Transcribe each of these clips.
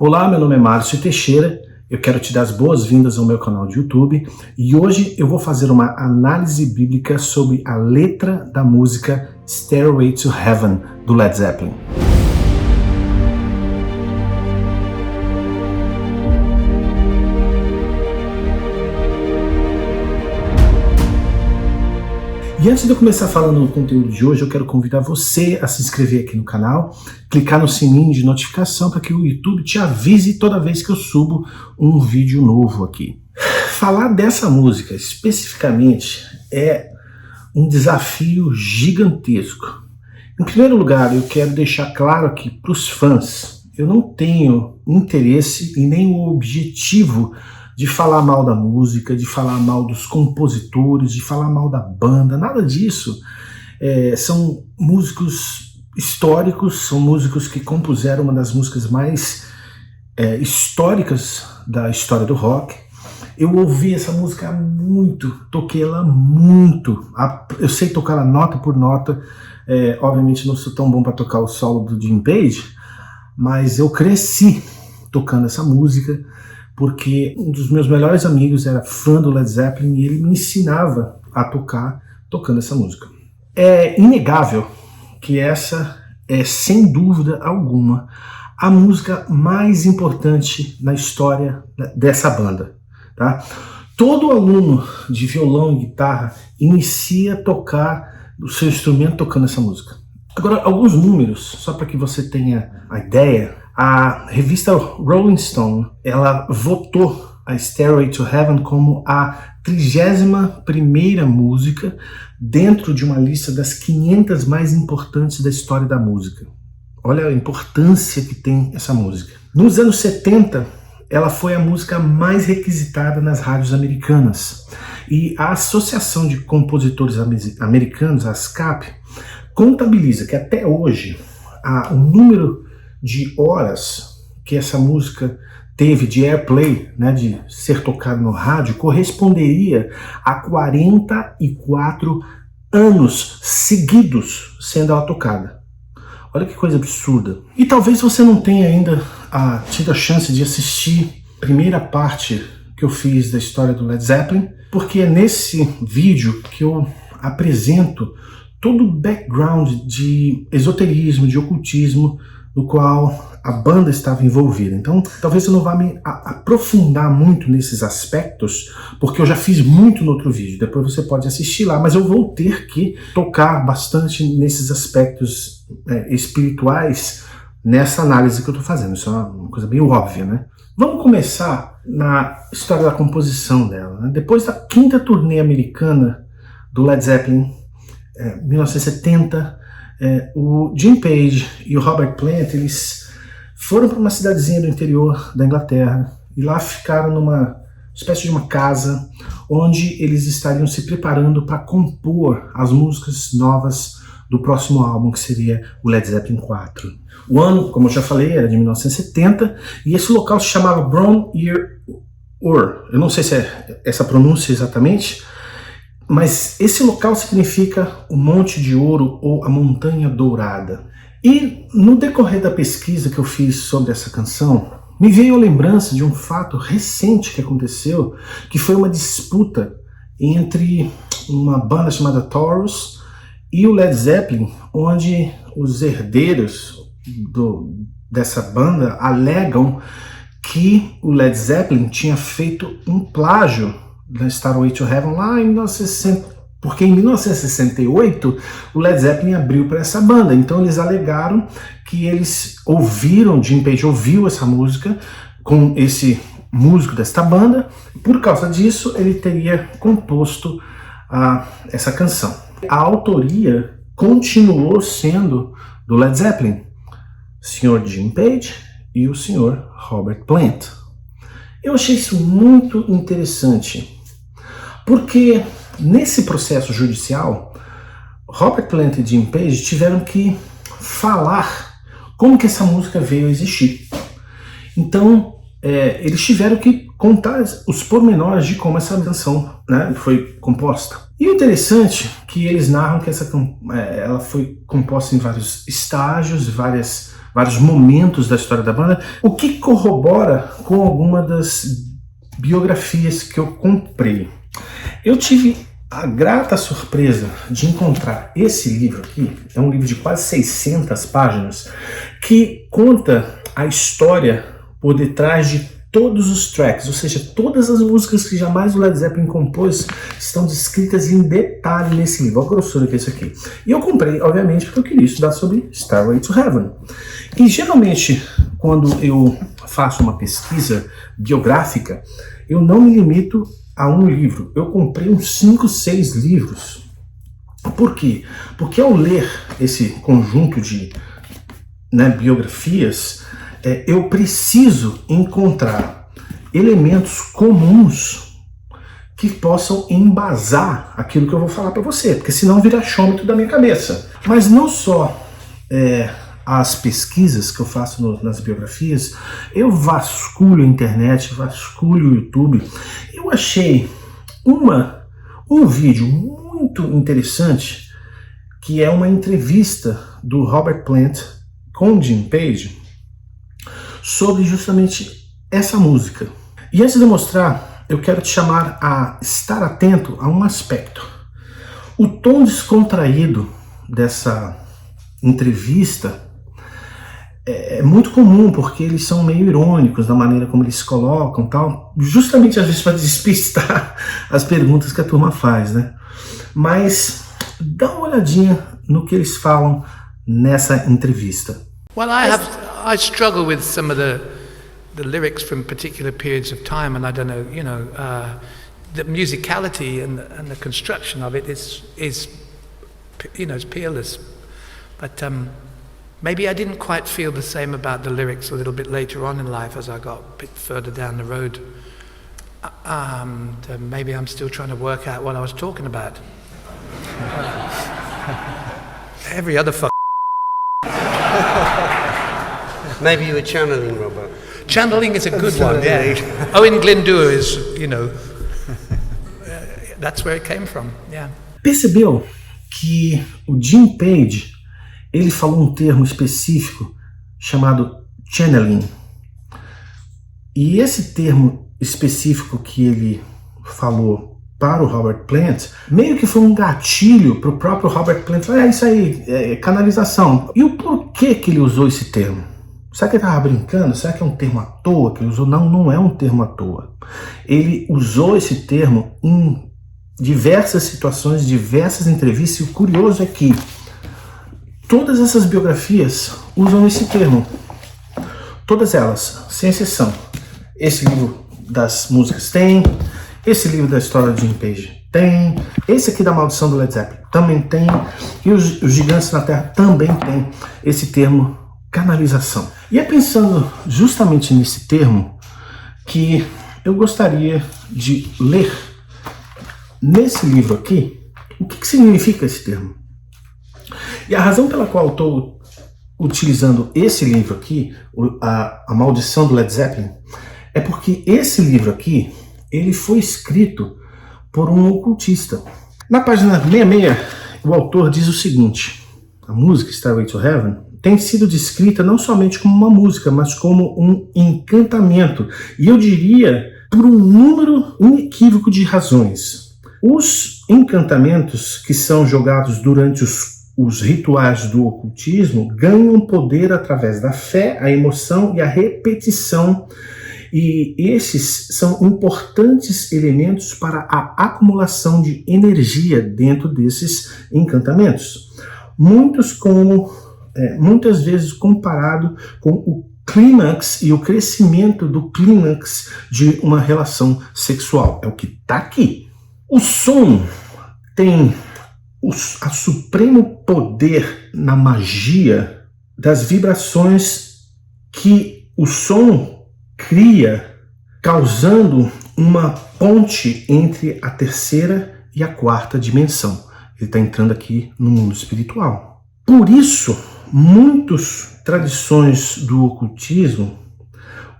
Olá, meu nome é Márcio Teixeira, eu quero te dar as boas-vindas ao meu canal de YouTube e hoje eu vou fazer uma análise bíblica sobre a letra da música Stairway to Heaven, do Led Zeppelin. E antes de eu começar falando no conteúdo de hoje, eu quero convidar você a se inscrever aqui no canal, clicar no sininho de notificação para que o YouTube te avise toda vez que eu subo um vídeo novo aqui. Falar dessa música especificamente é um desafio gigantesco. Em primeiro lugar, eu quero deixar claro aqui para os fãs, eu não tenho interesse e nem o objetivo de falar mal da música, de falar mal dos compositores, de falar mal da banda, nada disso. São músicos históricos, são músicos que compuseram uma das músicas mais históricas da história do rock. Eu ouvi essa música muito, toquei ela muito, eu sei tocar ela nota por nota, obviamente não sou tão bom para tocar o solo do Jimmy Page, mas eu cresci tocando essa música, porque um dos meus melhores amigos era fã do Led Zeppelin e ele me ensinava a tocar tocando essa música. É inegável que essa é, sem dúvida alguma, a música mais importante na história dessa banda. Tá? Todo aluno de violão e guitarra inicia a tocar o seu instrumento tocando essa música. Agora, alguns números, só para que você tenha a ideia. A revista Rolling Stone, ela votou a Stairway to Heaven como a 31ª música dentro de uma lista das 500 mais importantes da história da música. Olha a importância que tem essa música. Nos anos 70, ela foi a música mais requisitada nas rádios americanas. E a Associação de Compositores Americanos, a ASCAP, contabiliza que até hoje o número de horas que essa música teve de airplay, né, de ser tocada no rádio, corresponderia a 44 anos seguidos sendo ela tocada. Olha que coisa absurda. E talvez você não tenha ainda tido a chance de assistir a primeira parte que eu fiz da história do Led Zeppelin, porque é nesse vídeo que eu apresento todo o background de esoterismo, de ocultismo, no qual a banda estava envolvida. Então, talvez eu não vá me aprofundar muito nesses aspectos, porque eu já fiz muito no outro vídeo, depois você pode assistir lá, mas eu vou ter que tocar bastante nesses aspectos espirituais nessa análise que eu estou fazendo. Isso é uma coisa meio óbvia, né? Vamos começar na história da composição dela. Né? Depois da 5ª turnê americana do Led Zeppelin, 1970, o Jim Page e o Robert Plant, eles foram para uma cidadezinha do interior da Inglaterra e lá ficaram numa espécie de uma casa onde eles estariam se preparando para compor as músicas novas do próximo álbum, que seria o Led Zeppelin 4. O ano, como eu já falei, era de 1970 e esse local se chamava Bron Yr Ur. Eu não sei se é essa pronúncia exatamente, mas esse local significa o Monte de Ouro ou a Montanha Dourada. E no decorrer da pesquisa que eu fiz sobre essa canção, me veio a lembrança de um fato recente que aconteceu, que foi uma disputa entre uma banda chamada Taurus e o Led Zeppelin, onde os herdeiros dessa banda alegam que o Led Zeppelin tinha feito um plágio da Stairway to Heaven lá em 1960, porque em 1968 o Led Zeppelin abriu para essa banda, então eles alegaram que eles ouviram, Jim Page ouviu essa música com esse músico desta banda, por causa disso ele teria composto essa canção. A autoria continuou sendo do Led Zeppelin, o Sr. Jim Page e o Sr. Robert Plant. Eu achei isso muito interessante, porque nesse processo judicial, Robert Plant e Jim Page tiveram que falar como que essa música veio a existir. Então, eles tiveram que contar os pormenores de como essa canção, né, foi composta. E o interessante é que eles narram que ela foi composta em vários estágios, várias vários momentos da história da banda, o que corrobora com alguma das biografias que eu comprei. Eu tive a grata surpresa de encontrar esse livro aqui, é um livro de quase 600 páginas, que conta a história por detrás de todos os tracks, ou seja, todas as músicas que jamais o Led Zeppelin compôs estão descritas em detalhe nesse livro. Olha a grossura que é isso aqui. E eu comprei, obviamente, porque eu queria estudar sobre Stairway to Heaven. E geralmente, quando eu faço uma pesquisa biográfica, eu não me limito a um livro. Eu comprei uns 5, 6 livros. Por quê? Porque ao ler esse conjunto de biografias, eu preciso encontrar elementos comuns que possam embasar aquilo que eu vou falar para você, porque senão vira achômetro da minha cabeça. Mas não só as pesquisas que eu faço nas biografias, eu vasculho a internet, vasculho o YouTube. Eu achei um vídeo muito interessante, que é uma entrevista do Robert Plant com Jim Page sobre justamente essa música. E antes de eu mostrar, eu quero te chamar a estar atento a um aspecto. O tom descontraído dessa entrevista é muito comum, porque eles são meio irônicos na maneira como eles se colocam, tal, justamente às vezes para despistar as perguntas que a turma faz, né? Mas dá uma olhadinha no que eles falam nessa entrevista. Well, I struggle with some of the lyrics from particular periods of time, and I don't know, the musicality and the construction of it is it's peerless. But maybe I didn't quite feel the same about the lyrics a little bit later on in life as I got a bit further down the road. Maybe I'm still trying to work out what I was talking about. Every other Maybe you were channeling, Robert. Channeling is a good one, yeah. Owen Glyndŵr is, that's where it came from, yeah. Percebeu que o Jim Page, ele falou um termo específico chamado channeling. E esse termo específico que ele falou para o Robert Plant, meio que foi um gatilho para o próprio Robert Plant. Isso aí, é canalização. E o porquê que ele usou esse termo? Será que ele estava brincando? Será que é um termo à toa que ele usou? Não, não é um termo à toa. Ele usou esse termo em diversas situações, diversas entrevistas, e o curioso é que todas essas biografias usam esse termo. Todas elas, sem exceção. Esse livro das músicas tem, esse livro da história de Jim Page tem, esse aqui da Maldição do Led Zeppelin também tem, e os Gigantes na Terra também tem esse termo canalização. E é pensando justamente nesse termo que eu gostaria de ler nesse livro aqui o que significa esse termo. E a razão pela qual eu estou utilizando esse livro aqui, a Maldição do Led Zeppelin, é porque esse livro aqui, ele foi escrito por um ocultista. Na página 66, o autor diz o seguinte: a música Stairway to Heaven tem sido descrita não somente como uma música, mas como um encantamento. E eu diria por um número inequívoco de razões. Os encantamentos que são jogados durante os rituais do ocultismo ganham poder através da fé, a emoção e a repetição. E esses são importantes elementos para a acumulação de energia dentro desses encantamentos. Muitas vezes comparado com o clímax e o crescimento do clímax de uma relação sexual. É o que está aqui. O som tem o supremo poder na magia das vibrações que o som cria, causando uma ponte entre a terceira e a quarta dimensão. Ele está entrando aqui no mundo espiritual. Por isso, muitas tradições do ocultismo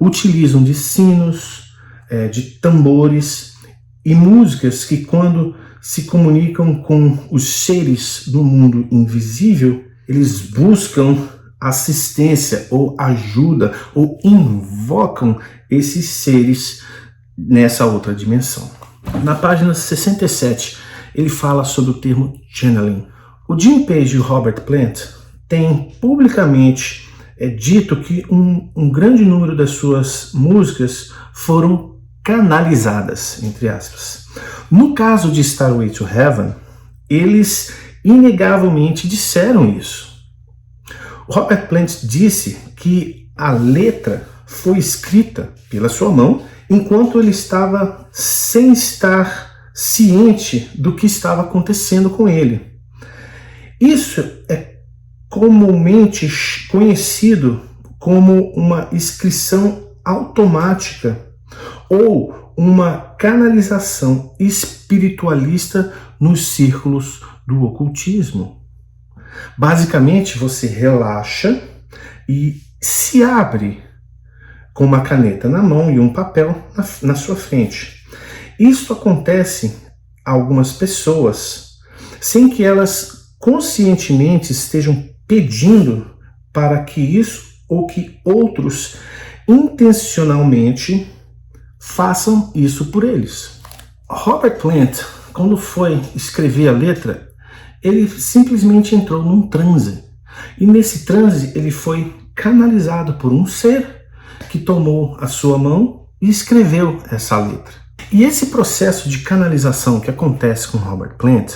utilizam de sinos, de tambores e músicas que, quando se comunicam com os seres do mundo invisível, eles buscam assistência ou ajuda ou invocam esses seres nessa outra dimensão. Na página 67, ele fala sobre o termo channeling. O Jim Page e o Robert Plant têm publicamente dito que um grande número das suas músicas foram canalizadas, entre aspas. No caso de Starway to Heaven, eles inegavelmente disseram isso. O Robert Plant disse que a letra foi escrita pela sua mão enquanto ele estava sem estar ciente do que estava acontecendo com ele. Isso é comumente conhecido como uma inscrição automática ou uma canalização espiritualista nos círculos do ocultismo. Basicamente, você relaxa e se abre com uma caneta na mão e um papel na sua frente. Isso acontece a algumas pessoas sem que elas conscientemente estejam pedindo para que isso ou que outros intencionalmente façam isso por eles. Robert Plant, quando foi escrever a letra, ele simplesmente entrou num transe. E nesse transe ele foi canalizado por um ser que tomou a sua mão e escreveu essa letra. E esse processo de canalização que acontece com Robert Plant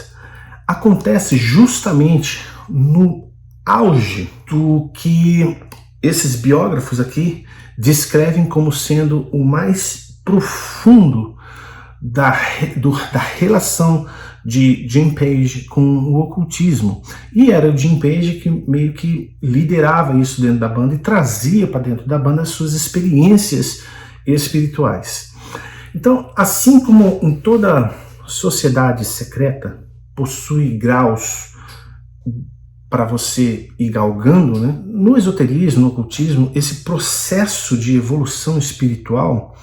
acontece justamente no auge do que esses biógrafos aqui descrevem como sendo o mais profundo da relação de Jim Page com o ocultismo. E era o Jim Page que meio que liderava isso dentro da banda e trazia para dentro da banda as suas experiências espirituais. Então, assim como em toda sociedade secreta possui graus para você ir galgando, né? No esoterismo, no ocultismo, esse processo de evolução espiritual,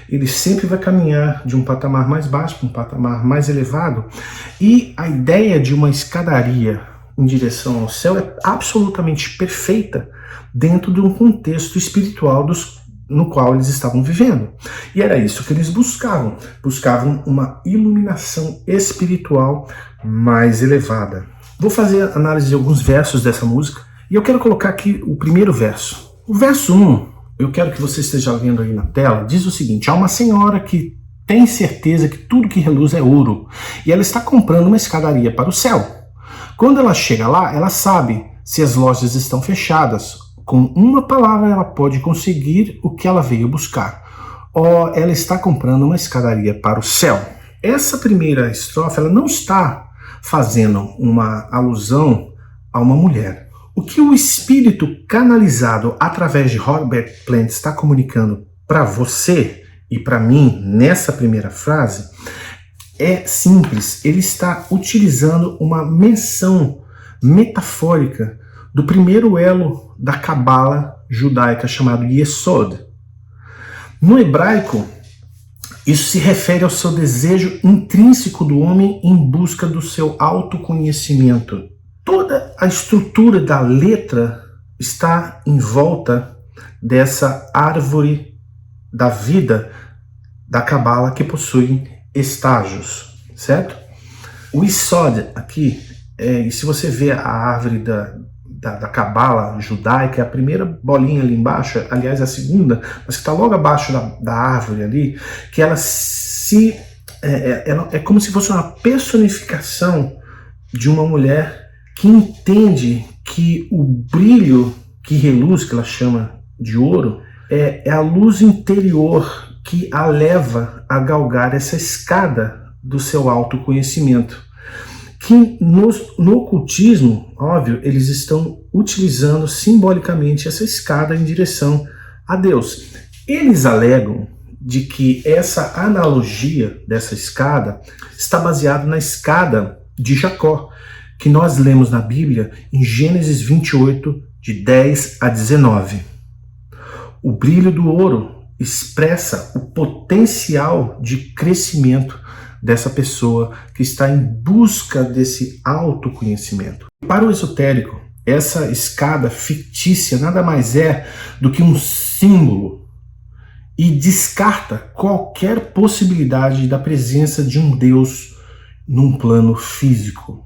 ele sempre vai caminhar de um patamar mais baixo para um patamar mais elevado, e a ideia de uma escadaria em direção ao céu é absolutamente perfeita dentro de um contexto espiritual no qual eles estavam vivendo. E era isso que eles buscavam uma iluminação espiritual mais elevada. Vou fazer a análise de alguns versos dessa música, e eu quero colocar aqui o primeiro verso. O verso 1, eu quero que você esteja vendo aí na tela, diz o seguinte: há uma senhora que tem certeza que tudo que reluz é ouro, e ela está comprando uma escadaria para o céu. Quando ela chega lá, ela sabe se as lojas estão fechadas. Com uma palavra ela pode conseguir o que ela veio buscar. Ela está comprando uma escadaria para o céu. Essa primeira estrofe, ela não está fazendo uma alusão a uma mulher. O que o espírito canalizado através de Robert Plant está comunicando para você e para mim nessa primeira frase é simples. Ele está utilizando uma menção metafórica do primeiro elo da cabala judaica chamado Yesod. No hebraico, isso se refere ao seu desejo intrínseco do homem em busca do seu autoconhecimento. Toda a estrutura da letra está em volta dessa árvore da vida da cabala que possui estágios, certo? O Yesod aqui, e se você vê a árvore da cabala judaica, é a primeira bolinha ali embaixo, aliás, é a segunda, mas que está logo abaixo da árvore ali, que ela é como se fosse uma personificação de uma mulher que entende que o brilho que reluz, que ela chama de ouro, é a luz interior que a leva a galgar essa escada do seu autoconhecimento. Que no ocultismo, óbvio, eles estão utilizando simbolicamente essa escada em direção a Deus. Eles alegam de que essa analogia dessa escada está baseada na escada de Jacó, que nós lemos na Bíblia em Gênesis 28, de 10 a 19. O brilho do ouro expressa o potencial de crescimento dessa pessoa que está em busca desse autoconhecimento. Para o esotérico, essa escada fictícia nada mais é do que um símbolo e descarta qualquer possibilidade da presença de um Deus num plano físico.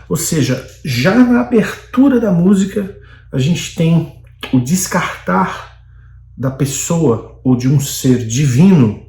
Ou seja, já na abertura da música, a gente tem o descartar da pessoa ou de um ser divino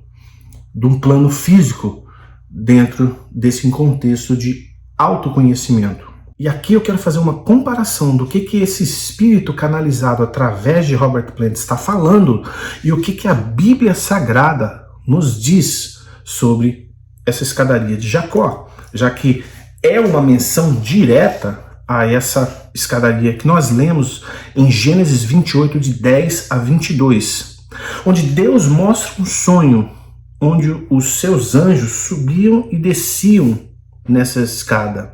de um plano físico dentro desse contexto de autoconhecimento. E aqui eu quero fazer uma comparação do que esse espírito canalizado através de Robert Plant está falando e o que a Bíblia Sagrada nos diz sobre essa escadaria de Jacó, já que é uma menção direta a essa escadaria que nós lemos em Gênesis 28, de 10 a 22, onde Deus mostra um sonho onde os seus anjos subiam e desciam nessa escada.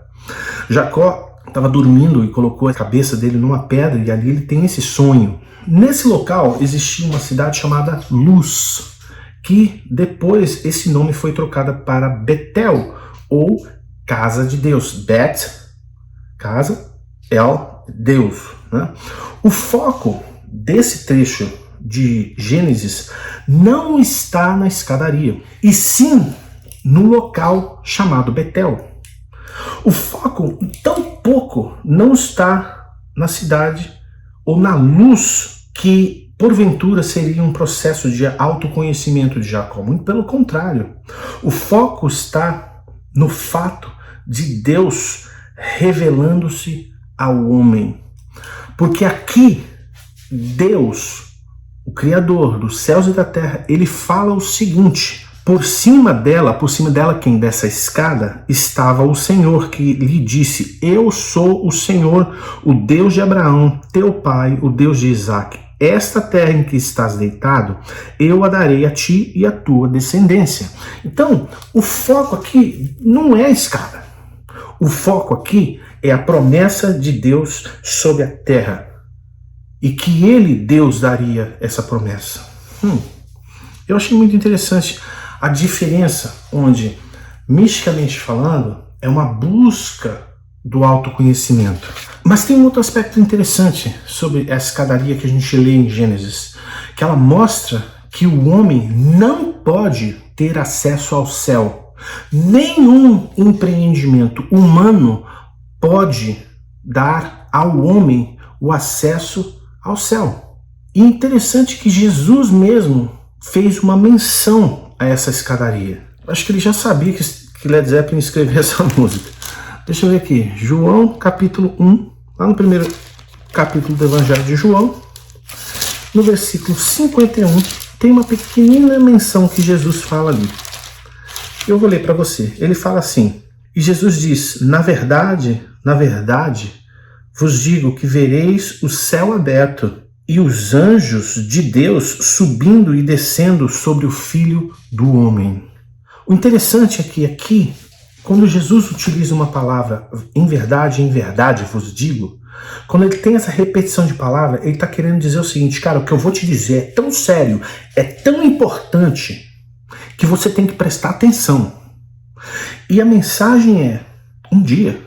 Jacó estava dormindo e colocou a cabeça dele numa pedra e ali ele tem esse sonho. Nesse local existia uma cidade chamada Luz, que depois esse nome foi trocado para Betel, ou Casa de Deus. Bet, casa, El, Deus, né? O foco desse trecho de Gênesis não está na escadaria, e sim no local chamado Betel. O foco, tampouco, não está na cidade ou na luz que, porventura, seria um processo de autoconhecimento de Jacó. Muito pelo contrário. O foco está no fato de Deus revelando-se ao homem. Porque aqui, Deus, o Criador dos céus e da terra, ele fala o seguinte: por cima dela quem? Dessa escada, estava o Senhor, que lhe disse: eu sou o Senhor, o Deus de Abraão, teu pai, o Deus de Isaque. Esta terra em que estás deitado, eu a darei a ti e a tua descendência. Então, o foco aqui não é a escada. O foco aqui é a promessa de Deus sobre a terra. E que ele, Deus, daria essa promessa. Eu achei muito interessante a diferença onde, misticamente falando, é uma busca do autoconhecimento. Mas tem um outro aspecto interessante sobre essa escadaria que a gente lê em Gênesis, que ela mostra que o homem não pode ter acesso ao céu. Nenhum empreendimento humano pode dar ao homem o acesso ao céu. E interessante que Jesus mesmo fez uma menção a essa escadaria. Acho que ele já sabia que Led Zeppelin escreveu essa música. Deixa eu ver aqui, João capítulo 1, lá no primeiro capítulo do Evangelho de João, no versículo 51, tem uma pequenina menção que Jesus fala ali. Eu vou ler para você. Ele fala assim: e Jesus diz: na verdade, vos digo que vereis o céu aberto e os anjos de Deus subindo e descendo sobre o Filho do Homem. O interessante é que aqui, quando Jesus utiliza uma palavra em verdade vos digo, quando ele tem essa repetição de palavra, ele está querendo dizer o seguinte: cara, o que eu vou te dizer é tão sério, é tão importante, que você tem que prestar atenção. E a mensagem é: um dia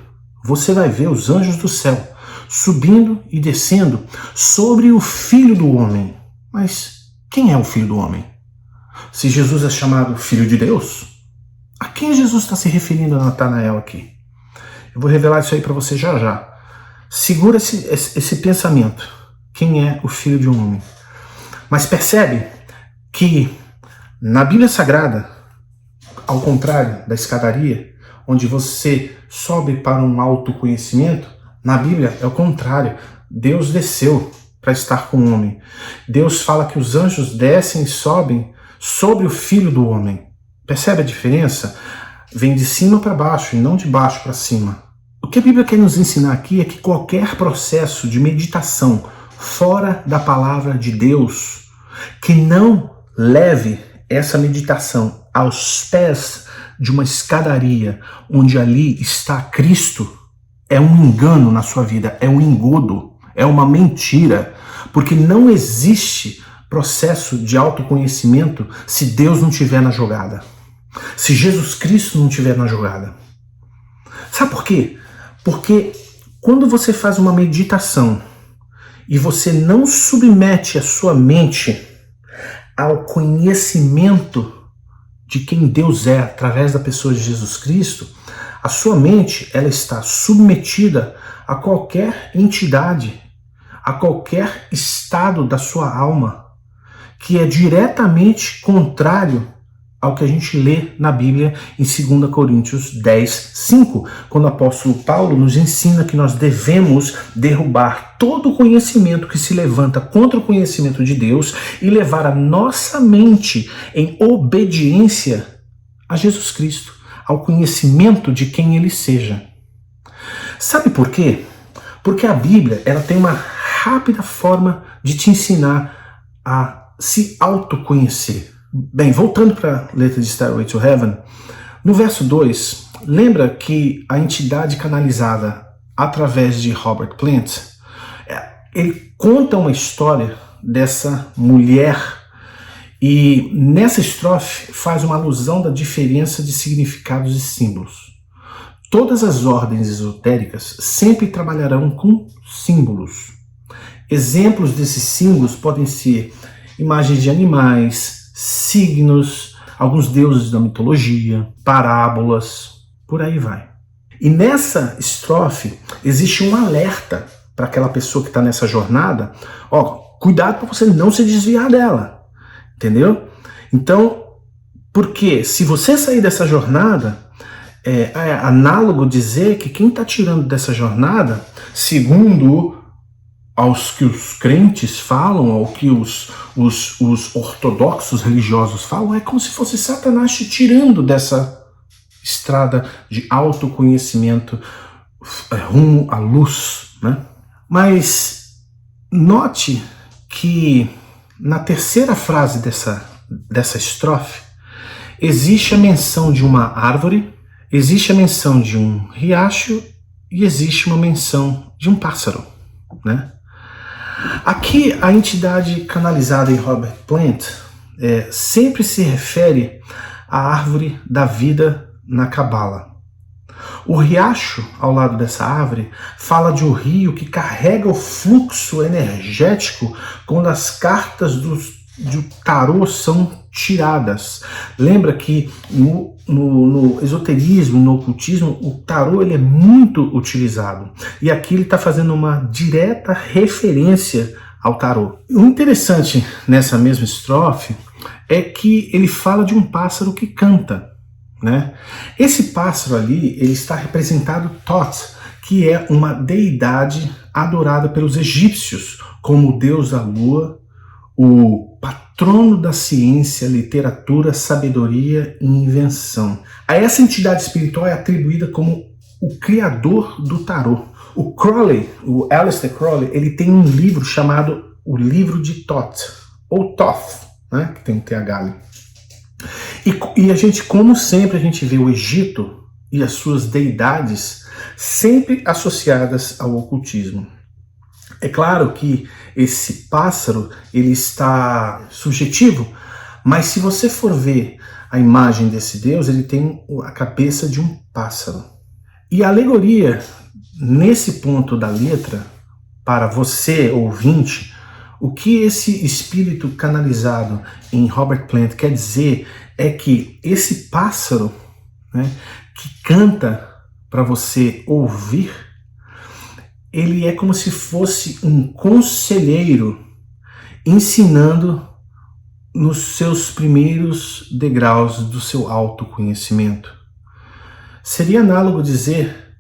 você vai ver os anjos do céu subindo e descendo sobre o Filho do Homem. Mas quem é o Filho do Homem? Se Jesus é chamado Filho de Deus, a quem Jesus está se referindo a Natanael aqui? Eu vou revelar isso aí para você já já. Segura esse pensamento. Quem é o Filho de um Homem? Mas percebe que na Bíblia Sagrada, ao contrário da escadaria, onde você sobe para um autoconhecimento, na Bíblia é o contrário. Deus desceu para estar com o homem. Deus fala que os anjos descem e sobem sobre o Filho do Homem. Percebe a diferença? Vem de cima para baixo e não de baixo para cima. O que a Bíblia quer nos ensinar aqui é que qualquer processo de meditação fora da palavra de Deus, que não leve essa meditação aos pés de uma escadaria onde ali está Cristo, é um engano na sua vida, é um engodo, é uma mentira, porque não existe processo de autoconhecimento se Deus não estiver na jogada, se Jesus Cristo não estiver na jogada. Sabe por quê? Porque Quando você faz uma meditação e você não submete a sua mente ao conhecimento de quem Deus é através da pessoa de Jesus Cristo, a sua mente ela está submetida a qualquer entidade, a qualquer estado da sua alma, que é diretamente contrário ao que a gente lê na Bíblia em 2 Coríntios 10, 5, quando o apóstolo Paulo nos ensina que nós devemos derrubar todo o conhecimento que se levanta contra o conhecimento de Deus e levar a nossa mente em obediência a Jesus Cristo, ao conhecimento de quem Ele seja. Sabe por quê? Porque a Bíblia ela tem uma rápida forma de te ensinar a se autoconhecer. Bem, voltando para a letra de Stairway to Heaven, no verso 2, lembra que a entidade canalizada através de Robert Plant, ele conta uma história dessa mulher e nessa estrofe faz uma alusão da diferença de significados e símbolos. Todas as ordens esotéricas sempre trabalharão com símbolos. Exemplos desses símbolos podem ser imagens de animais, signos, alguns deuses da mitologia, parábolas, por aí vai. E nessa estrofe existe um alerta para aquela pessoa que está nessa jornada, cuidado para você não se desviar dela, entendeu? Então, porque se você sair dessa jornada, é análogo dizer que quem está tirando dessa jornada, segundo aos que os crentes falam, ao que os ortodoxos religiosos falam, é como se fosse Satanás te tirando dessa estrada de autoconhecimento rumo à luz, né? Mas note que na terceira frase dessa estrofe existe a menção de uma árvore, existe a menção de um riacho e existe uma menção de um pássaro, né? Aqui a entidade canalizada em Robert Plant sempre se refere à árvore da vida na Cabala. O riacho ao lado dessa árvore fala de um rio que carrega o fluxo energético quando as cartas do tarô são tiradas. Lembra que no esoterismo, no ocultismo, o tarô ele é muito utilizado. E aqui ele está fazendo uma direta referência ao tarô. O interessante nessa mesma estrofe é que ele fala de um pássaro que canta, né? Esse pássaro ali, ele está representado Thoth, que é uma deidade adorada pelos egípcios como o deus da lua, o patrono da ciência, literatura, sabedoria e invenção. A essa entidade espiritual é atribuída como o criador do tarô. O Crowley, o Aleister Crowley, ele tem um livro chamado O Livro de Thoth, ou Thoth, né, que tem um TH ali. E a gente, como sempre, a gente vê o Egito e as suas deidades sempre associadas ao ocultismo. É claro que esse pássaro ele está subjetivo, mas se você for ver a imagem desse Deus, ele tem a cabeça de um pássaro. E a alegoria, nesse ponto da letra, para você, ouvinte, o que esse espírito canalizado em Robert Plant quer dizer é que esse pássaro, né, que canta para você ouvir, ele é como se fosse um conselheiro ensinando nos seus primeiros degraus do seu autoconhecimento. Seria análogo dizer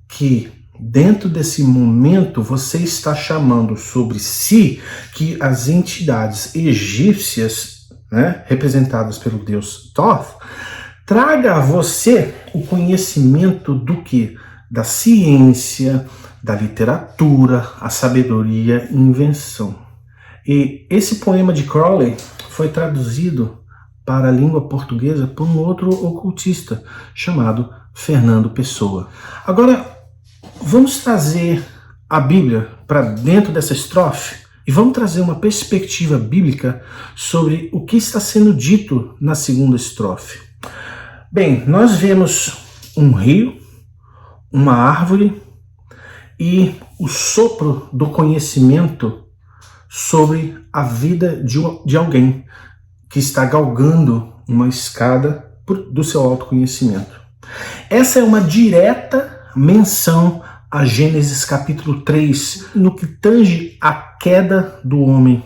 que dentro desse momento você está chamando sobre si que as entidades egípcias, né, representadas pelo deus Thoth, traga a você o conhecimento do que? Da ciência, da literatura, a sabedoria e invenção. E esse poema de Crowley foi traduzido para a língua portuguesa por um outro ocultista chamado Fernando Pessoa. Agora, vamos trazer a Bíblia para dentro dessa estrofe e vamos trazer uma perspectiva bíblica sobre o que está sendo dito na segunda estrofe. Bem, nós vemos um rio, uma árvore e o sopro do conhecimento sobre a vida de alguém que está galgando uma escada do seu autoconhecimento. Essa é uma direta menção a Gênesis capítulo 3, no que tange a queda do homem,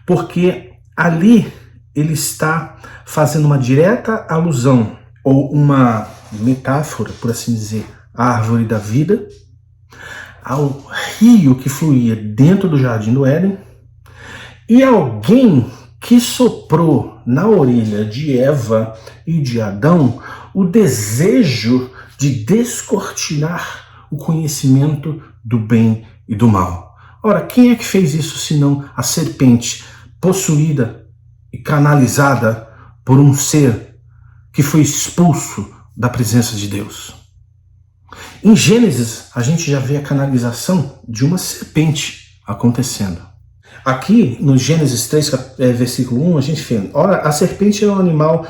porque ali ele está fazendo uma direta alusão, ou uma metáfora, por assim dizer, à árvore da vida, ao rio que fluía dentro do jardim do Éden, e alguém que soprou na orelha de Eva e de Adão o desejo de descortinar o conhecimento do bem e do mal. Ora, quem é que fez isso senão a serpente, possuída e canalizada por um ser que foi expulso da presença de Deus? Em Gênesis, a gente já vê a canalização de uma serpente acontecendo. Aqui, no Gênesis 3, versículo 1, a gente vê: ora, a serpente é o animal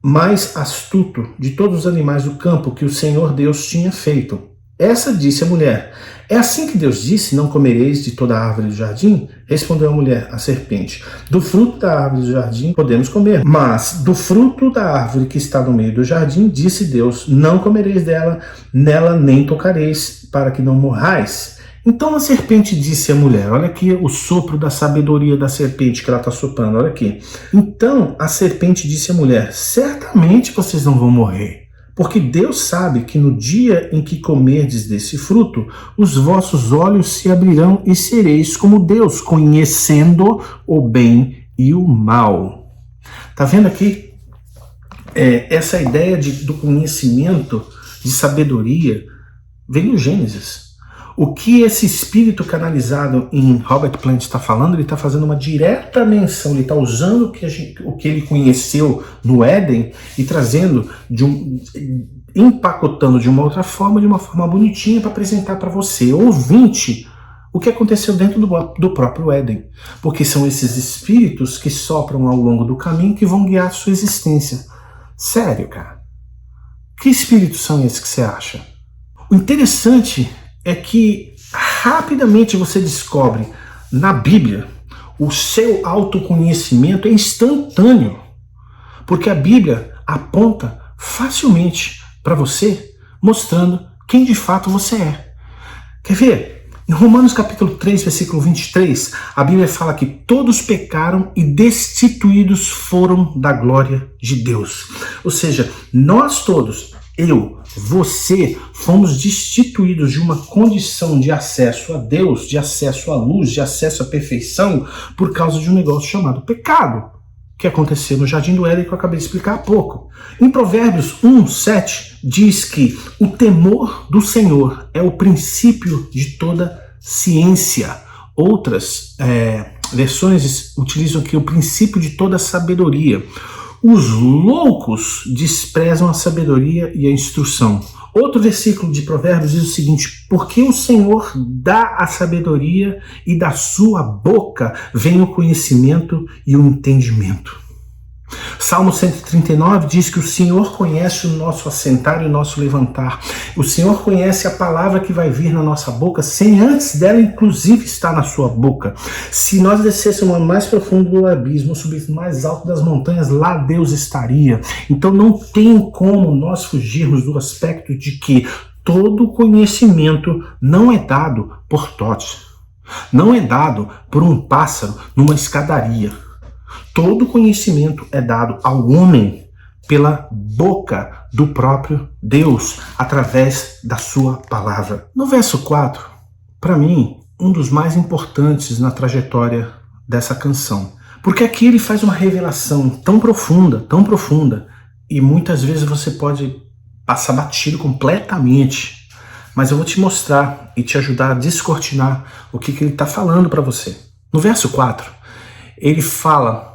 mais astuto de todos os animais do campo que o Senhor Deus tinha feito. Essa disse a mulher: é assim que Deus disse, não comereis de toda a árvore do jardim? Respondeu a mulher, a serpente: do fruto da árvore do jardim podemos comer, mas do fruto da árvore que está no meio do jardim, disse Deus, não comereis dela, nela nem tocareis, para que não morrais. Então a serpente disse à mulher, olha aqui o sopro da sabedoria da serpente que ela está soprando, olha aqui. Então a serpente disse à mulher, certamente vocês não vão morrer, porque Deus sabe que no dia em que comerdes desse fruto, os vossos olhos se abrirão e sereis como Deus, conhecendo o bem e o mal. Tá vendo aqui? Essa ideia do conhecimento, de sabedoria, vem no Gênesis. O que esse espírito canalizado em Robert Plant está falando, ele está fazendo uma direta menção, ele está usando o que ele conheceu no Éden e trazendo, empacotando de uma outra forma, de uma forma bonitinha para apresentar para você, ouvinte, o que aconteceu dentro do próprio Éden. Porque são esses espíritos que sopram ao longo do caminho que vão guiar a sua existência. Sério, cara. Que espíritos são esses que você acha? O interessante é que rapidamente você descobre na Bíblia o seu autoconhecimento é instantâneo, porque a Bíblia aponta facilmente para você, mostrando quem de fato você é. Quer ver? Em Romanos capítulo 3, versículo 23, a Bíblia fala que todos pecaram e destituídos foram da glória de Deus. Ou seja, nós todos, eu, você, fomos destituídos de uma condição de acesso a Deus, de acesso à luz, de acesso à perfeição, por causa de um negócio chamado pecado, que aconteceu no Jardim do Éden, que eu acabei de explicar há pouco. Em Provérbios 1:7 diz que o temor do Senhor é o princípio de toda ciência. Outras versões utilizam aqui o princípio de toda sabedoria. Os loucos desprezam a sabedoria e a instrução. Outro versículo de Provérbios diz o seguinte: porque o Senhor dá a sabedoria e da sua boca vem o conhecimento e o entendimento. Salmo 139 diz que o Senhor conhece o nosso assentar e o nosso levantar. O Senhor conhece a palavra que vai vir na nossa boca, sem antes dela inclusive estar na sua boca. Se nós descêssemos mais profundo do abismo, subíssemos mais alto das montanhas, lá Deus estaria. Então não tem como nós fugirmos do aspecto de que todo conhecimento não é dado por todos. Não é dado por um pássaro numa escadaria. Todo conhecimento é dado ao homem pela boca do próprio Deus, através da sua palavra. No verso 4, para mim, um dos mais importantes na trajetória dessa canção. Porque aqui ele faz uma revelação tão profunda, e muitas vezes você pode passar batido completamente. Mas eu vou te mostrar e te ajudar a descortinar o que ele está falando para você. No verso 4, ele fala...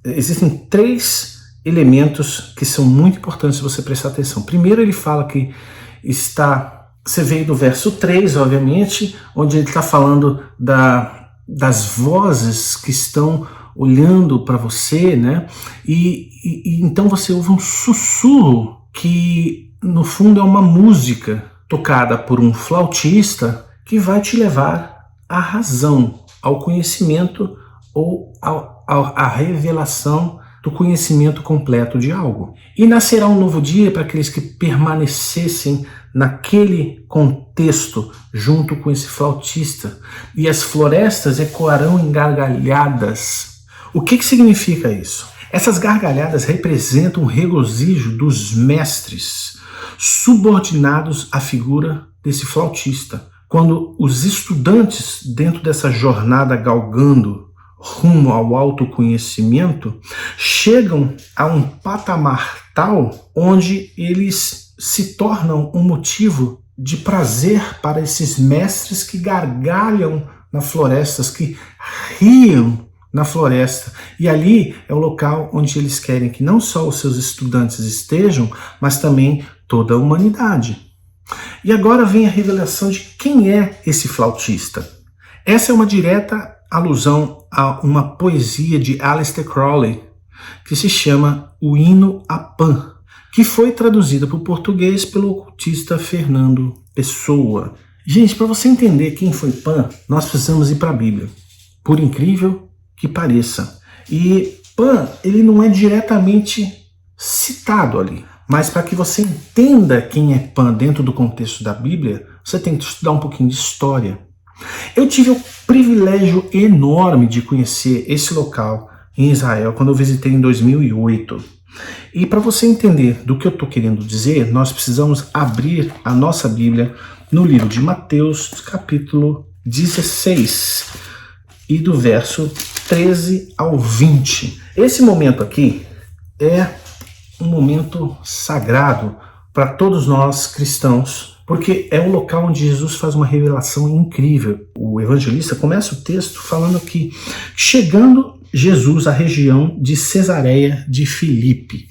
Existem 3 elementos que são muito importantes se você prestar atenção. Primeiro ele fala que você veio do verso 3, obviamente, onde ele está falando das vozes que estão olhando para você, né? E então você ouve um sussurro que no fundo é uma música tocada por um flautista que vai te levar à razão, ao conhecimento ou à revelação do conhecimento completo de algo. E nascerá um novo dia para aqueles que permanecessem naquele contexto junto com esse flautista, e as florestas ecoarão em gargalhadas. O que significa isso? Essas gargalhadas representam o regozijo dos mestres subordinados à figura desse flautista. Quando os estudantes, dentro dessa jornada galgando rumo ao autoconhecimento, chegam a um patamar tal onde eles se tornam um motivo de prazer para esses mestres que gargalham na floresta, que riam na floresta. E ali é o local onde eles querem que não só os seus estudantes estejam, mas também toda a humanidade. E agora vem a revelação de quem é esse flautista. Essa é uma direta alusão a uma poesia de Aleister Crowley, que se chama O Hino a Pan, que foi traduzida para o português pelo ocultista Fernando Pessoa. Gente, para você entender quem foi Pan, nós precisamos ir para a Bíblia, por incrível que pareça. E Pan, ele não é diretamente citado ali, mas para que você entenda quem é Pan dentro do contexto da Bíblia, você tem que estudar um pouquinho de história. Eu tive o privilégio enorme de conhecer esse local em Israel quando eu visitei em 2008. E para você entender do que eu estou querendo dizer, nós precisamos abrir a nossa Bíblia no livro de Mateus, capítulo 16, e do verso 13 ao 20. Esse momento aqui é um momento sagrado para todos nós cristãos, porque é um local onde Jesus faz uma revelação incrível. O evangelista começa o texto falando que, chegando Jesus à região de Cesareia de Filipe.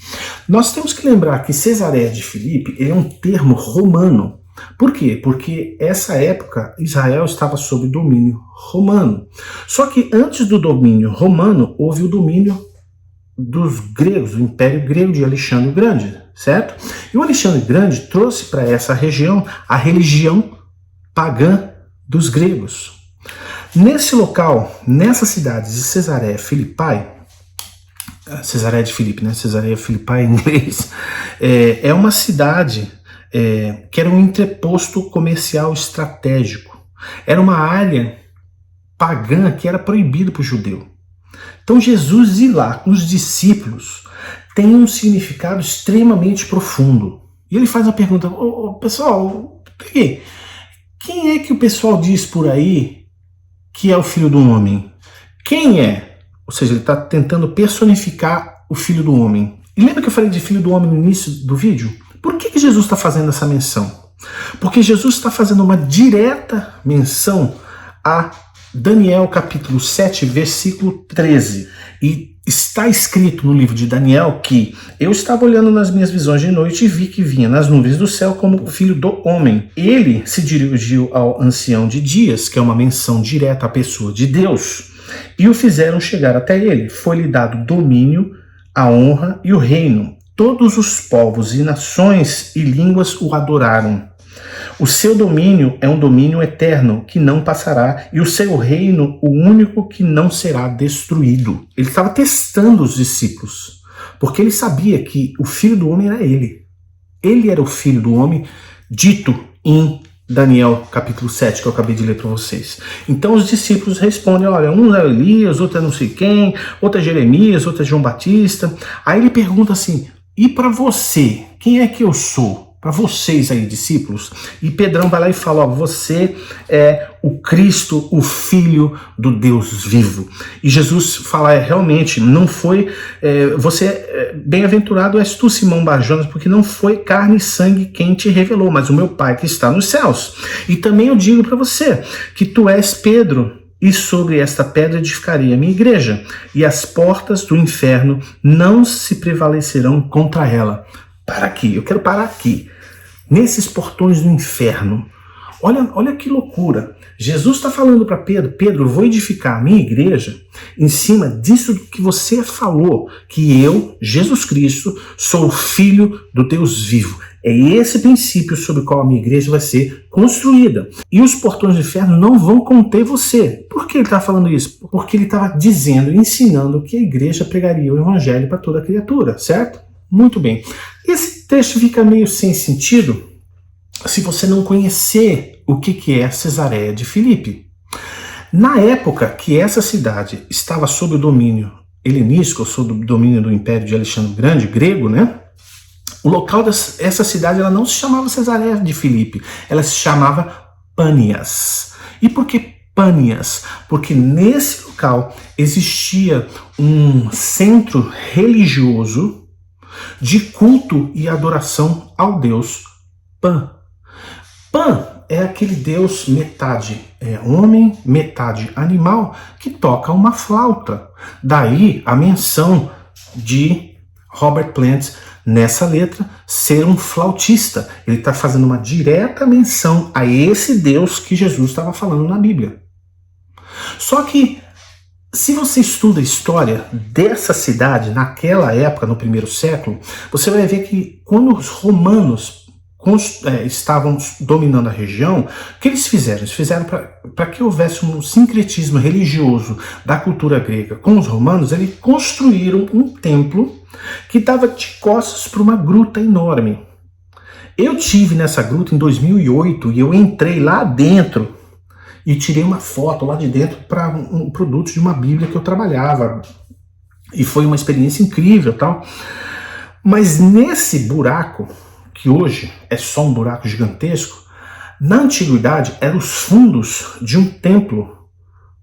Nós temos que lembrar que Cesareia de Filipe é um termo romano. Por quê? Porque essa época Israel estava sob domínio romano. Só que antes do domínio romano houve o domínio dos gregos, do Império Grego de Alexandre o Grande, certo? E o Alexandre o Grande trouxe para essa região a religião pagã dos gregos. Nesse local, nessa cidade de Cesareia Filipai, Cesareia de Filipe, né? Cesareia Filipai em inglês, é uma cidade que era um entreposto comercial estratégico. Era uma área pagã que era proibido para o judeu. Então Jesus ir lá com os discípulos tem um significado extremamente profundo. E ele faz a pergunta, pessoal, quem é que o pessoal diz por aí que é o Filho do Homem? Quem é? Ou seja, ele está tentando personificar o Filho do Homem. E lembra que eu falei de Filho do Homem no início do vídeo? Por que Jesus está fazendo essa menção? Porque Jesus está fazendo uma direta menção a Daniel capítulo 7, versículo 13. E está escrito no livro de Daniel que eu estava olhando nas minhas visões de noite e vi que vinha nas nuvens do céu como o Filho do Homem. Ele se dirigiu ao ancião de dias, que é uma menção direta à pessoa de Deus, e o fizeram chegar até ele. Foi-lhe dado domínio, a honra e o reino. Todos os povos e nações e línguas o adoraram. O seu domínio é um domínio eterno que não passará, e o seu reino o único que não será destruído. Ele estava testando os discípulos, porque ele sabia que o Filho do Homem era ele. Ele era o Filho do Homem dito em Daniel capítulo 7, que eu acabei de ler para vocês. Então os discípulos respondem, olha, um é Elias, outro é não sei quem, outro é Jeremias, outro é João Batista. Aí ele pergunta assim, e para você, quem é que eu sou? Para vocês aí, discípulos. E Pedrão vai lá e fala, ó, você é o Cristo, o Filho do Deus vivo. E Jesus fala, realmente, não foi, bem-aventurado és tu, Simão Bar-Jonas, porque não foi carne e sangue quem te revelou, mas o meu Pai que está nos céus. E também eu digo para você, que tu és Pedro, e sobre esta pedra edificarei a minha igreja, e as portas do inferno não se prevalecerão contra ela. Para aqui, eu quero parar aqui. Nesses portões do inferno. Olha que loucura. Jesus está falando para Pedro, Pedro, eu vou edificar a minha igreja em cima disso que você falou, que eu, Jesus Cristo, sou o Filho do Deus vivo. É esse princípio sobre o qual a minha igreja vai ser construída. E os portões do inferno não vão conter você. Por que ele está falando isso? Porque ele estava dizendo, ensinando que a igreja pregaria o evangelho para toda criatura, certo? Muito bem. Esse texto fica meio sem sentido se você não conhecer o que é Cesareia de Filipe. Na época que essa cidade estava sob o domínio helenístico, sob o domínio do Império de Alexandre o Grande, grego, né? O local dessa cidade ela não se chamava Cesareia de Filipe, ela se chamava Pânias. E por que Pânias? Porque nesse local existia um centro religioso de culto e adoração ao deus Pan. Pan é aquele deus metade homem, metade animal, que toca uma flauta. Daí a menção de Robert Plant nessa letra ser um flautista. Ele está fazendo uma direta menção a esse Deus que Jesus estava falando na Bíblia. Só que, se você estuda a história dessa cidade naquela época, no primeiro século, você vai ver que quando os romanos estavam dominando a região, o que eles fizeram? Eles fizeram para que houvesse um sincretismo religioso da cultura grega com os romanos, eles construíram um templo que dava de costas para uma gruta enorme. Eu tive nessa gruta em 2008 e eu entrei lá dentro e tirei uma foto lá de dentro para um produto de uma Bíblia que eu trabalhava. E foi uma experiência incrível, tal. Mas nesse buraco, que hoje é só um buraco gigantesco, na antiguidade eram os fundos de um templo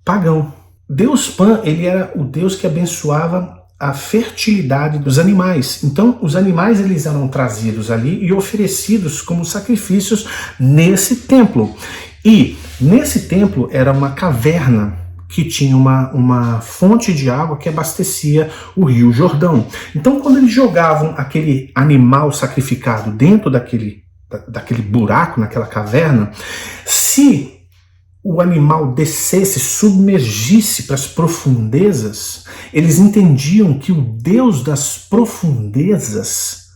pagão. Deus Pan, ele era o Deus que abençoava a fertilidade dos animais. Então, os animais eles eram trazidos ali e oferecidos como sacrifícios nesse templo. E nesse templo era uma caverna que tinha uma fonte de água que abastecia o Rio Jordão. Então, quando eles jogavam aquele animal sacrificado dentro daquele buraco, naquela caverna, se o animal descesse, submergisse para as profundezas, eles entendiam que o Deus das profundezas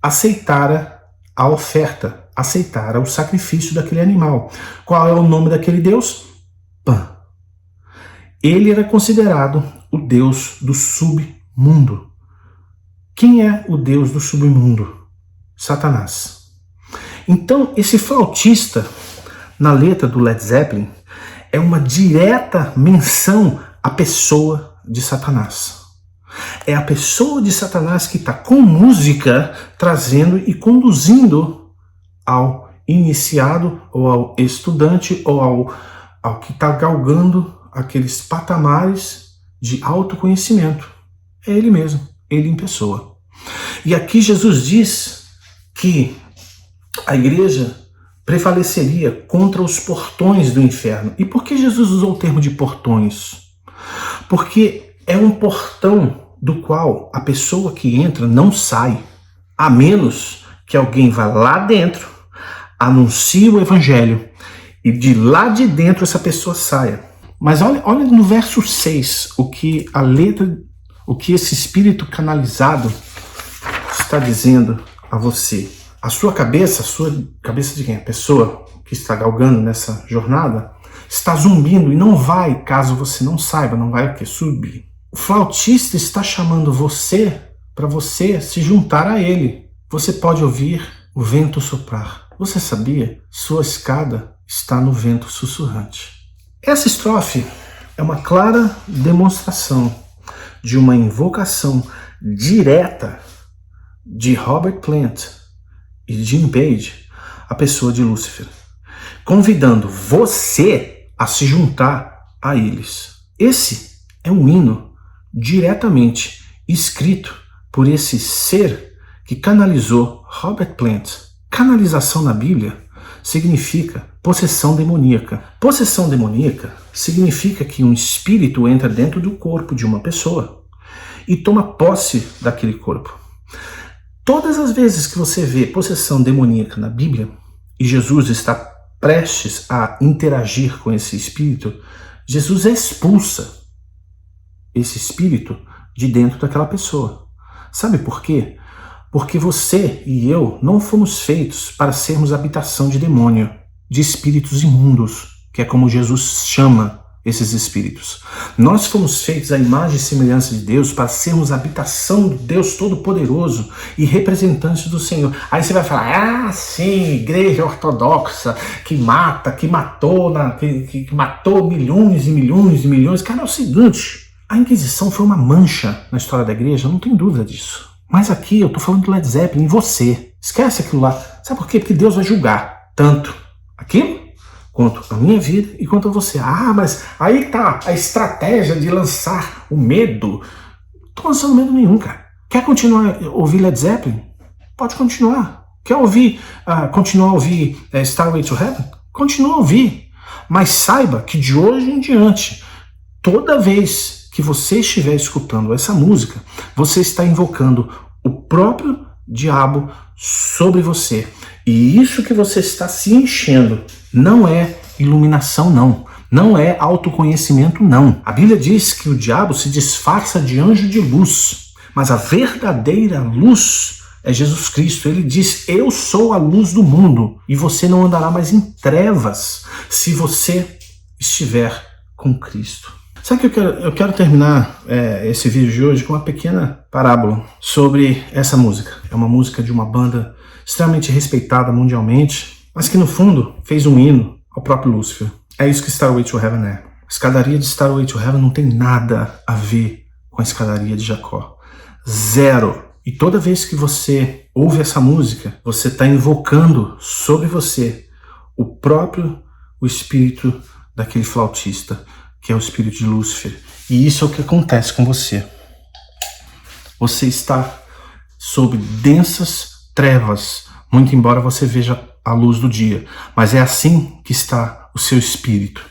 aceitara a oferta, aceitara o sacrifício daquele animal. Qual é o nome daquele Deus? Pan. Ele era considerado o Deus do submundo. Quem é o Deus do submundo? Satanás. Então, esse flautista, na letra do Led Zeppelin, é uma direta menção à pessoa de Satanás. É a pessoa de Satanás que está com música trazendo e conduzindo ao iniciado, ou ao estudante, ou ao que está galgando aqueles patamares de autoconhecimento. É ele mesmo, ele em pessoa. E aqui Jesus diz que a igreja prevaleceria contra os portões do inferno. E por que Jesus usou o termo de portões? Porque é um portão do qual a pessoa que entra não sai, a menos que alguém vá lá dentro, anuncie o evangelho e de lá de dentro essa pessoa saia. Mas olha no verso 6 o que esse espírito canalizado está dizendo a você. A sua cabeça de quem? A pessoa que está galgando nessa jornada, está zumbindo e não vai, caso você não saiba, não vai o que? Subir. O flautista está chamando você para você se juntar a ele. Você pode ouvir o vento soprar. Você sabia? Sua escada está no vento sussurrante. Essa estrofe é uma clara demonstração de uma invocação direta de Robert Plant e Jim Page, a pessoa de Lúcifer, convidando você a se juntar a eles. Esse é um hino diretamente escrito por esse ser que canalizou Robert Plant. Canalização na Bíblia significa possessão demoníaca. Possessão demoníaca significa que um espírito entra dentro do corpo de uma pessoa e toma posse daquele corpo. Todas as vezes que você vê possessão demoníaca na Bíblia, e Jesus está prestes a interagir com esse espírito, Jesus expulsa esse espírito de dentro daquela pessoa. Sabe por quê? Porque você e eu não fomos feitos para sermos habitação de demônio, de espíritos imundos, que é como Jesus chama esses espíritos. Nós fomos feitos à imagem e semelhança de Deus para sermos habitação do Deus Todo-Poderoso e representantes do Senhor. Aí você vai falar, sim, igreja ortodoxa que mata, que matou milhões e milhões e milhões. Cara, é o seguinte, a Inquisição foi uma mancha na história da igreja, não tem dúvida disso. Mas aqui eu tô falando do Led Zeppelin, em você. Esquece aquilo lá. Sabe por quê? Porque Deus vai julgar tanto aquilo quanto a minha vida e quanto a você. Mas aí tá a estratégia de lançar o medo. Não tô lançando medo nenhum, cara. Quer continuar a ouvir Led Zeppelin? Pode continuar. Quer continuar a ouvir Stairway to Heaven? Continua a ouvir. Mas saiba que de hoje em diante, toda vez que você estiver escutando essa música, você está invocando o próprio diabo sobre você. E isso que você está se enchendo não é iluminação, não. Não é autoconhecimento, não. A Bíblia diz que o diabo se disfarça de anjo de luz, mas a verdadeira luz é Jesus Cristo. Ele diz, eu sou a luz do mundo, e você não andará mais em trevas se você estiver com Cristo. Sabe que eu quero terminar esse vídeo de hoje com uma pequena parábola sobre essa música. É uma música de uma banda extremamente respeitada mundialmente, mas que no fundo fez um hino ao próprio Lúcifer. É isso que Stairway to Heaven é. A escadaria de Stairway to Heaven não tem nada a ver com a escadaria de Jacó. Zero. E toda vez que você ouve essa música, você está invocando sobre você o espírito daquele flautista, que é o espírito de Lúcifer. E isso é o que acontece com você. Você está sob densas trevas, muito embora você veja a luz do dia. Mas é assim que está o seu espírito.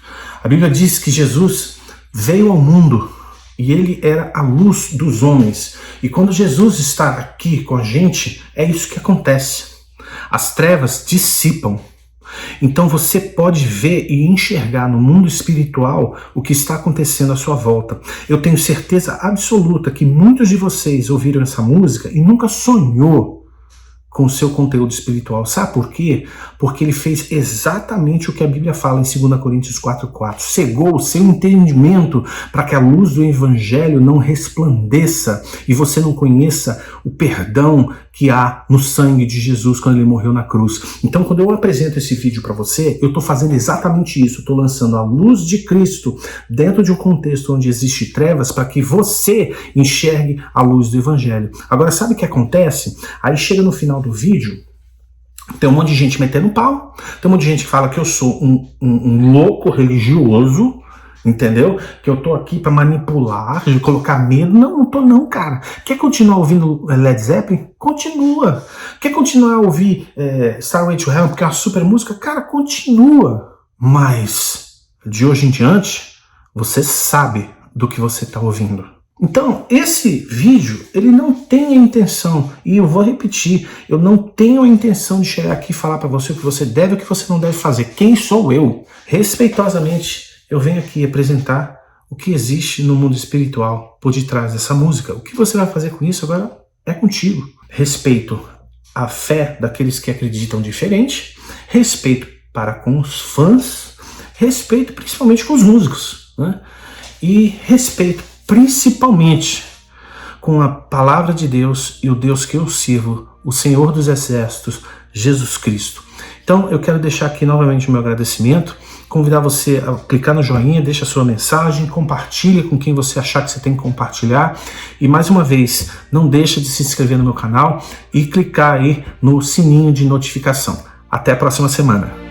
A Bíblia diz que Jesus veio ao mundo e ele era a luz dos homens. E quando Jesus está aqui com a gente, é isso que acontece. As trevas dissipam. Então você pode ver e enxergar no mundo espiritual o que está acontecendo à sua volta. Eu tenho certeza absoluta que muitos de vocês ouviram essa música e nunca sonhou com o seu conteúdo espiritual. Sabe por quê? Porque ele fez exatamente o que a Bíblia fala em 2 Coríntios 4:4. Cegou o seu entendimento para que a luz do Evangelho não resplandeça e você não conheça o perdão que há no sangue de Jesus quando ele morreu na cruz. Então, quando eu apresento esse vídeo para você, eu estou fazendo exatamente isso. Estou lançando a luz de Cristo dentro de um contexto onde existe trevas para que você enxergue a luz do Evangelho. Agora, sabe o que acontece? Aí chega no final do vídeo, tem um monte de gente metendo pau, tem um monte de gente que fala que eu sou um louco religioso, entendeu? Que eu tô aqui para manipular, de colocar medo. Não tô não, cara. Quer continuar ouvindo Led Zeppelin? Continua. Quer continuar a ouvir Stairway to Heaven, porque é uma super música? Cara, continua. Mas, de hoje em diante, você sabe do que você tá ouvindo. Então, esse vídeo, ele não tem a intenção, e eu vou repetir, eu não tenho a intenção de chegar aqui e falar para você o que você deve e o que você não deve fazer. Quem sou eu? Respeitosamente, eu venho aqui apresentar o que existe no mundo espiritual por detrás dessa música. O que você vai fazer com isso agora é contigo. Respeito a fé daqueles que acreditam diferente, respeito para com os fãs, respeito principalmente com os músicos, né? E respeito principalmente com a palavra de Deus e o Deus que eu sirvo, o Senhor dos Exércitos, Jesus Cristo. Então eu quero deixar aqui novamente o meu agradecimento, convidar você a clicar no joinha, deixa a sua mensagem, compartilha com quem você achar que você tem que compartilhar, e mais uma vez, não deixa de se inscrever no meu canal e clicar aí no sininho de notificação. Até a próxima semana.